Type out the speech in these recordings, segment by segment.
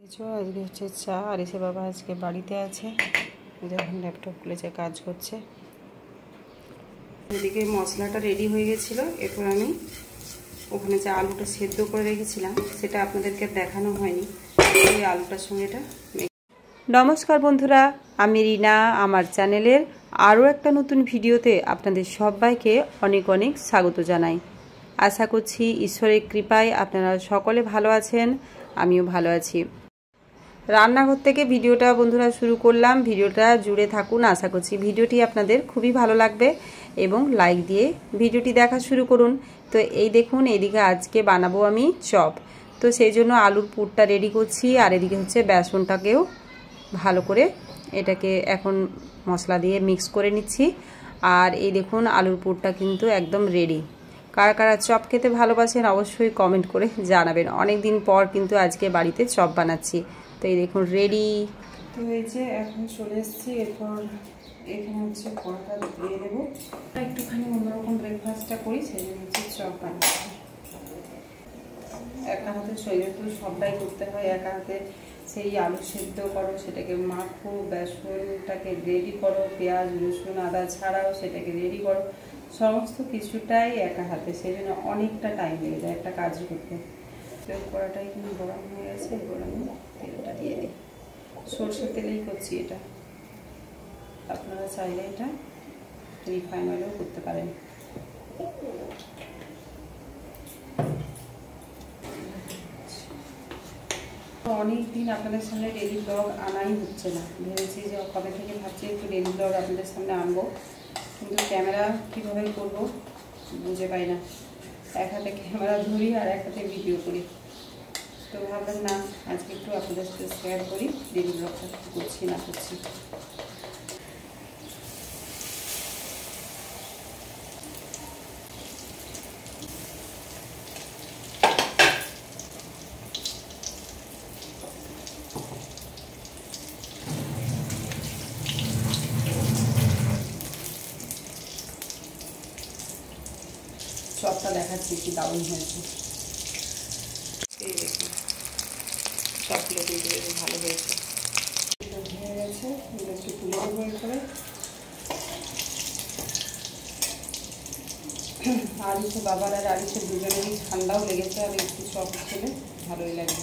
আজকে হচ্ছে চা। আর এসে বাবা আজকে বাড়িতে আছে, যখন ল্যাপটপ খুলেছে কাজ করছে। এদিকে মশলাটা রেডি হয়ে গেছিলো। এরপর আমি ওখানে যে আলুটা সেদ্ধ করে রেখেছিলাম সেটা আপনাদেরকে দেখানো হয়নি, ওই আলুটার সঙ্গে এটা। নমস্কার বন্ধুরা, আমি রিনা। আমার চ্যানেলের আরও একটা নতুন ভিডিওতে আপনাদের সবাইকে অনেক অনেক স্বাগত জানাই। আশা করছি ঈশ্বরের কৃপায় আপনারা সকলে ভালো আছেন, আমিও ভালো আছি। রান্নাঘর থেকে ভিডিওটা বন্ধুরা শুরু করলাম। ভিডিওটা জুড়ে থাকুন, আশা করছি ভিডিওটি আপনাদের খুবই ভালো লাগবে এবং লাইক দিয়ে ভিডিওটি দেখা শুরু করুন। তো এই দেখুন, এদিকে আজকে বানাবো আমি চপ। তো সেই জন্য আলুর পুরটা রেডি করছি, আর এদিকে হচ্ছে বেসনটাকেও ভালো করে এটাকে এখন মশলা দিয়ে মিক্স করে নিচ্ছি। আর এই দেখুন আলুর পুরটা কিন্তু একদম রেডি। কারা কারা চপ খেতে ভালোবাসেন অবশ্যই কমেন্ট করে জানাবেন। অনেক দিন পর কিন্তু আজকে বাড়িতে চপ বানাচ্ছি। তো এই দেখুন রেডি। তো এই যে এখন চলে এসেছি। এরপর এখানে হচ্ছে কড়াটা দিয়ে দেবো। একটুখানি অন্যরকম ব্রেকফাস্টটা করি, সেই জন্য হচ্ছে চপ বানাচ্ছি। একা হাতে শরীরে তো সবটাই করতে হয় একা হাতে। সেই আলু সেদ্ধ করো, সেটাকে মাখো, বেসনটাকে রেডি করো, পেঁয়াজ রসুন আদা ছাড়াও সেটাকে রেডি করো, সমস্ত কিছুটাই একা হাতে। সেই জন্য অনেকটা টাইম লেগে যায় একটা কাজ করতে। তো কড়াটাই কিন্তু গরম হয়ে গেছে। এবার আমি তেলটা দিয়ে দিই। সরষের তেলেই করছি এটা, আপনারা চাইলে এটা রিফাইন অয়েলেও করতে পারেন। অনেক দিন আপনাদের সামনে ডেলি ব্লগ আনাই হচ্ছে না। ভেবেছি যে কবে থেকে ভাবছি একটু ডেলি ব্লগ আপনাদের সামনে আনবো, কিন্তু ক্যামেরা কীভাবে করবো বুঝে পাই না। এক হাতে ক্যামেরা ধরি আর এক হাতে ভিডিও করি। তো ভাবলাম না, আজকে একটু আপনাদের সাথে শেয়ার করি ডেলি ব্লগটা করছি না করছি। চপটা দেখাচ্ছি কি দারুণ হয়েছে। এই দেখুন চপগুলো কিন্তু ভালো হয়েছে, হয়ে গেছে। একটু তুলে দেবো করে। আর হচ্ছে বাবার আর আরিসে দুজনেরই ঠান্ডাও লেগেছে, আর একটু চপ খেলে ভালোই লাগে।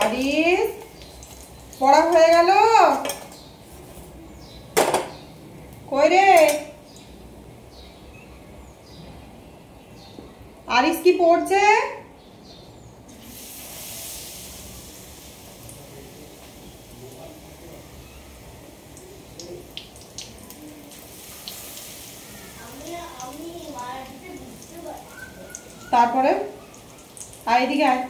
আরিস পড়া হয়ে গেল? কই রে আরিস, কি পড়ছে? তারপরে আয় এদিকে আয়।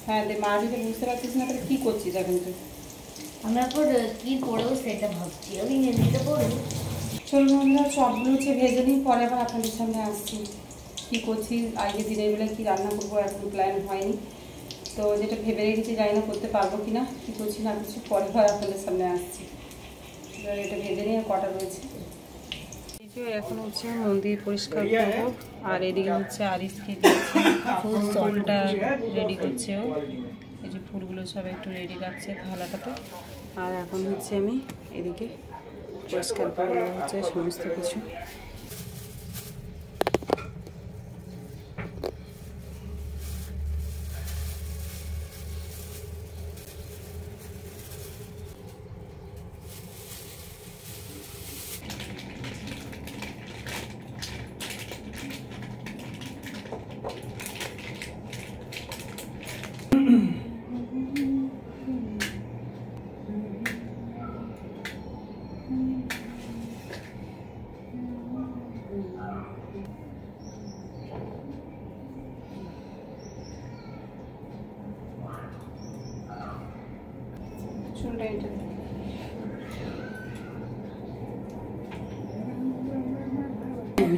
হ্যাঁ দে, মা যদি বুঝতে পারছিস না তাহলে কি করছিস এখন তুই? আমরা কি পড়বো সেটা ভাবছি। আমি ইংরেজিতে পড়বো। চলুন বন্ধুরা, চপগুলো হচ্ছে ভেজে নিই, পরে আবার আপনাদের সামনে আসছি। কী করছি আজকে দিনের বেলায় কী রান্না করবো এখন প্ল্যান হয়নি। তো যেটা ভেবে রেখেছি জানি না করতে পারবো কি না, কী করছি না কিছু, পরে আবার আপনাদের সামনে আসছি। এবার এটা ভেজে নিয়ে কটা রয়েছে। এখন হচ্ছে মন্দির পরিষ্কার করবো, আর এদিকে হচ্ছে আরিসকে দিয়েছে ফুলটা রেডি করছে ও। এই যে ফুলগুলো সব একটু রেডি রাখছে থালাটাতে। আর এখন হচ্ছে আমি এদিকে পরিষ্কার করে হচ্ছে সমস্ত কিছু।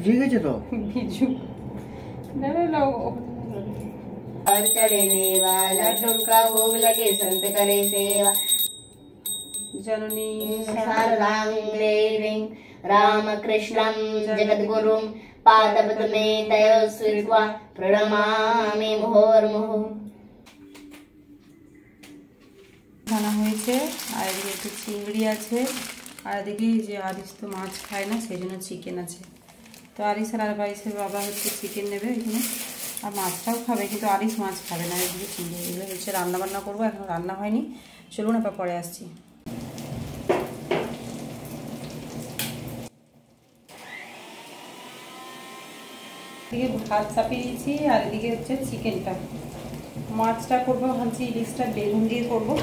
ভিজে গেছে তো ভিজু না না না। और चढ़े देवा लड्डू का भोग लगे संत करे सेवा जननी शारदां देवीं रामकृष्णं जगद्गुरुं पादपद्मे तयोः श्रुत्वा प्रणमामि मुहुर्मुहुः। খানা হয়েছে আর এদিকে একটু চিংড়ি আছে আর এদিকে যে আরিস তো মাছ খায় না সেই জন্য চিকেন আছে। তো আরিস আর বাইসের বাবা হচ্ছে চিকেন নেবে এখানে আর মাছটাও খাবে, কিন্তু আরিস মাছ খাবে না। এদিকে চিংড়ি এগুলো হচ্ছে রান্নাবান্না করবো, এখন রান্না হয়নি, চলুন আবার পরে আসছি। এদিকে ভাত চাপিয়ে দিয়েছি আর এদিকে হচ্ছে চিকেনটা, মাছটা করবো ভাবছি ইলিশটা বেগুন দিয়ে করবো।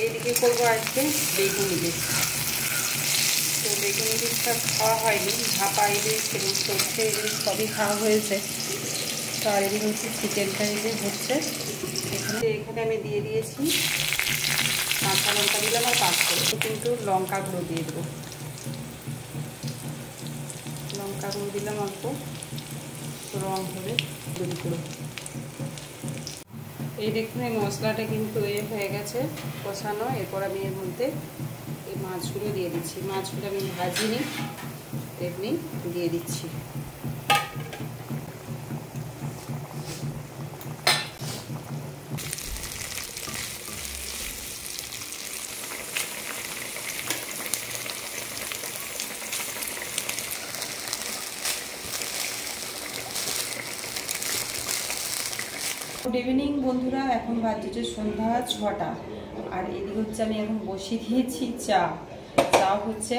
এইদিকে করবো আজকে বেগুন ইলিশ। তো বেগুন ইলিশটা খাওয়া হয়নি, ভাপা ইলিশ এবং সর্ষে ইলিশ সবই খাওয়া হয়েছে। তো আর এদিকে হচ্ছে চিকেনটা এদিকে হচ্ছে এখানে আমি দিয়ে দিয়েছি কাঁচা লঙ্কা দিলাম আর পাঁচ করে কিন্তু লঙ্কা গুঁড়ো দিয়ে দেবো, লঙ্কা গুঁড়ো দিলাম অল্প, রং হবে গুঁড়ো গুঁড়ো। এই দেখুন এই মশলাটা কিন্তু হয়ে গেছে কষানো। এরপর আমি এর মধ্যে এই মাছগুলো দিয়ে দিচ্ছি, মাছগুলো আমি ভাজিনি এমনি দিয়ে দিচ্ছি। গুড ইভিনিং বন্ধুরা, এখন বাজছে সন্ধ্যা 6টা আর এদিকে হচ্ছে আমি এখন বসিয়ে দিয়েছি চা হচ্ছে।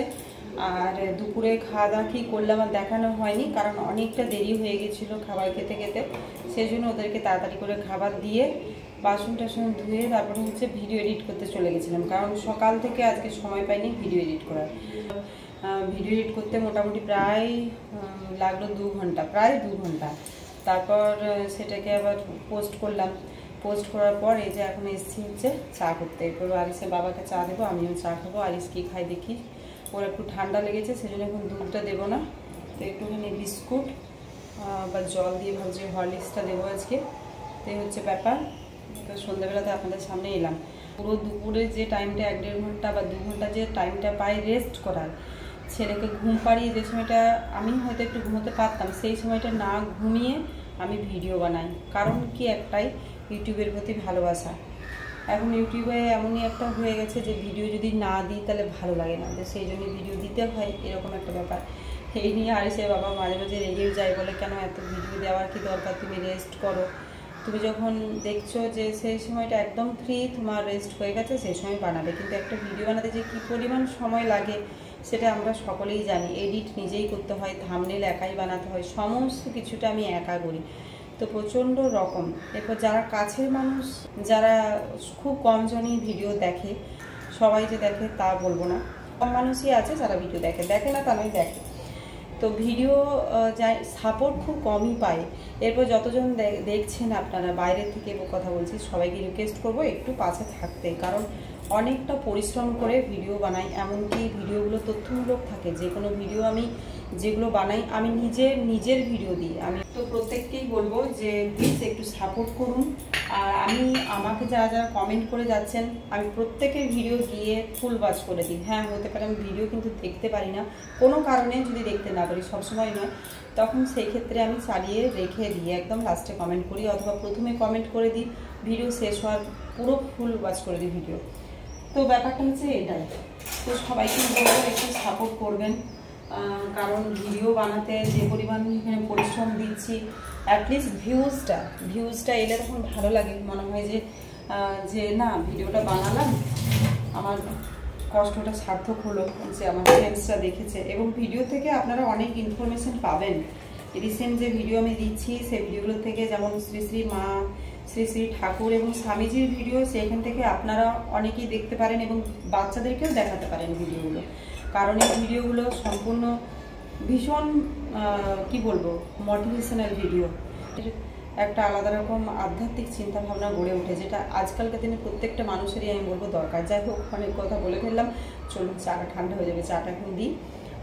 আর দুপুরে খাওয়া দাওয়া কী করলাম আর দেখানো হয়নি, কারণ অনেকটা দেরি হয়ে গেছিলো খাবার খেতে খেতে, সেই জন্য ওদেরকে তাড়াতাড়ি করে খাবার দিয়ে বাসন টাসন ধুয়ে তারপরে হচ্ছে ভিডিও এডিট করতে চলে গেছিলাম, কারণ সকাল থেকে আজকে সময় পাইনি ভিডিও এডিট করার। ভিডিও এডিট করতে মোটামুটি প্রায় লাগলো 2 ঘন্টা, প্রায় 2 ঘন্টা। তারপর সেটাকে আবার পোস্ট করলাম, পোস্ট করার পর এই যে এখন এসছি হচ্ছে চা করতে। এরপর আরিসের বাবাকে চা দেবো, আমিও চা খাবো। আরিস কী খাই দেখি, ওর একটু ঠান্ডা লেগেছে সেজন্য এখন দুধটা দেবো না, তো একটুখানি বিস্কুট বা জল দিয়ে ভাবছি হরলিক্সটা দেবো আজকে। তো এই হচ্ছে ব্যাপার। তো সন্ধ্যাবেলাতে আপনাদের সামনে এলাম। পুরো দুপুরে যে টাইমটা 1-1.5 ঘন্টা বা 2 ঘন্টা যে টাইমটা পাই রেস্ট করার, ছেলেকে ঘুম পাড়িয়ে যে সময়টা আমি হয়তো একটু ঘুমোতে পারতাম, সেই সময়টা না ঘুমিয়ে আমি ভিডিও বানাই। কারণ কি একটাই, ইউটিউবের প্রতি ভালোবাসা। এখন ইউটিউবে এমনই একটা হয়ে গেছে যে ভিডিও যদি না দিই তাহলে ভালো লাগে না, যে সেই জন্য ভিডিও দিতে হয়, এরকম একটা ব্যাপার। এই নিয়ে আরিসের বাবা মাঝে মাঝে রেগেও যায়, বলে কেন এত ভিডিও দেওয়ার কি দরকার, তুমি রেস্ট করো। তুমি যখন দেখছো যে সেই সময়টা একদম ফ্রি, তোমার রেস্ট হয়ে গেছে, সেই সময় বানাবে। কিন্তু একটা ভিডিও বানাতে যে কী পরিমাণ সময় লাগে সেটা আমরা সকলেই জানি। এডিট নিজেই করতে হয়, থাম্বনেল একাই বানাতে হয়, সমস্ত কিছুটা আমি একা করি। তো প্রচণ্ড রকম। এরপর যারা কাছের মানুষ, যারা খুব কম জনই ভিডিও দেখে, সবাই যে দেখে তা বলবো না, কম মানুষই আছে যারা ভিডিও দেখে না তা নয়, দেখে। তো ভিডিও সাপোর্ট খুব কমই পায়। এরপর যতজন দেখছেন আপনারা বাইরের থেকে কথা বলছি, সবাইকে রিকোয়েস্ট করবো একটু পাশে থাকতে, কারণ অনেকটা পরিশ্রম করে ভিডিও বানাই। এমনকি ভিডিওগুলো তথ্যমূলক থাকে, যে কোনো ভিডিও আমি যেগুলো বানাই আমি নিজের ভিডিও দিই। আমি তো প্রত্যেককেই বলবো যে প্লিজ একটু সাপোর্ট করুন। আর আমাকে যারা কমেন্ট করে যাচ্ছেন, আমি প্রত্যেকের ভিডিও গিয়ে ফুল ওয়াচ করে দিই। হ্যাঁ, হতে পারে আমি ভিডিও কিন্তু দেখতে পারি না, কোনো কারণে যদি দেখতে না পারি, সবসময় নয়, তখন সেই ক্ষেত্রে আমি চালিয়ে রেখে দিই, একদম লাস্টে কমেন্ট করি, অথবা প্রথমে কমেন্ট করে দিই, ভিডিও শেষ হওয়ার পুরো ফুল ওয়াচ করে দিই ভিডিও। তো ব্যাপারটা হচ্ছে এটাই। তো সবাইকে বলবো একটু সাপোর্ট করবেন, কারণ ভিডিও বানাতে যে পরিমাণ পরিশ্রম দিচ্ছি, অ্যাটলিস্ট ভিউজটা এলে তখন ভালো লাগে, মনে হয় যে না ভিডিওটা বানালাম, আমার কষ্টটা সার্থক হলো, যে আমার ফ্রেন্ডসরা দেখেছে। এবং ভিডিও থেকে আপনারা অনেক ইনফরমেশন পাবেন। রিসেন্ট যে ভিডিও আমি দিচ্ছি সেই ভিডিওগুলো থেকে, যেমন শ্রী শ্রী মা, শ্রী শ্রী ঠাকুর এবং স্বামীজির ভিডিও, সেখান থেকে আপনারা অনেকেই দেখতে পারেন এবং বাচ্চাদেরকেও দেখাতে পারেন ভিডিওগুলো। কারণ এই ভিডিওগুলো সম্পূর্ণ ভীষণ কি বলবো, মোটিভেশনাল ভিডিও। একটা আলাদা রকম আধ্যাত্মিক চিন্তাভাবনা গড়ে ওঠে, যেটা আজকালকার দিনে প্রত্যেকটা মানুষেরই আমি বলবো দরকার। যাই হোক, অনেক কথা বলে ফেললাম, চলুন চাটা ঠান্ডা হয়ে যাবে, চাটা এখন দিই,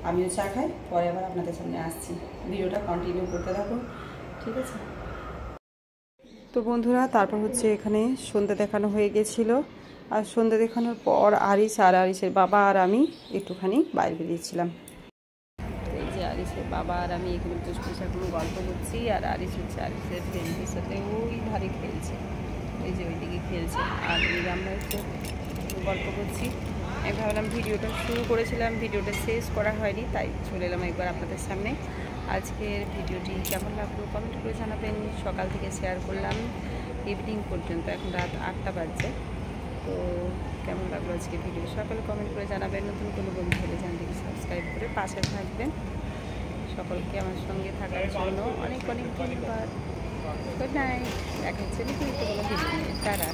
আমিও চা খাই, পরে আবার আপনাদের সামনে আসছি। ভিডিওটা কন্টিনিউ করতে থাকুন, ঠিক আছে? তো বন্ধুরা তারপর হচ্ছে এখানে সন্ধ্যা দেখানো হয়ে গেছিলো। আর সন্ধ্যা দেখানোর পর আরিশ আর আরিশের বাবা আর আমি একটুখানি বাইরে বেরিয়েছিলাম। এই যে আরিশের বাবা আর আমি এখানে বসে বসে এখন গল্প করছি, আর আরিশ হচ্ছে আরিশের ফ্রেন্ডের সাথে ওই ধারে খেলছে, এই যে ওইদিকে খেলছে, আর আমরা একটু গল্প করছি। আমি ভাবলাম ভিডিওটা শুরু করেছিলাম, ভিডিওটা শেষ করা হয়নি, তাই চলে এলাম একবার আপনাদের সামনে। আজকের ভিডিওটি কেমন লাগলো কমেন্ট করে জানাবেন। সকাল থেকে শেয়ার করলাম ইভিনিং পর্যন্ত, এখন রাত 8টা বাজছে। তো কেমন লাগলো আজকে ভিডিও সকালে কমেন্ট করে জানাবেন। নতুন কোনো বন্ধু হলে চ্যানেলটিকে সাবস্ক্রাইব করে পাশে থাকবেন। সকলকে আমার সঙ্গে থাকার জন্য অনেক অনেক ধন্যবাদ। Good night. দেখা হচ্ছে নতুন কোনো ভিডিও নিয়ে। টাটা।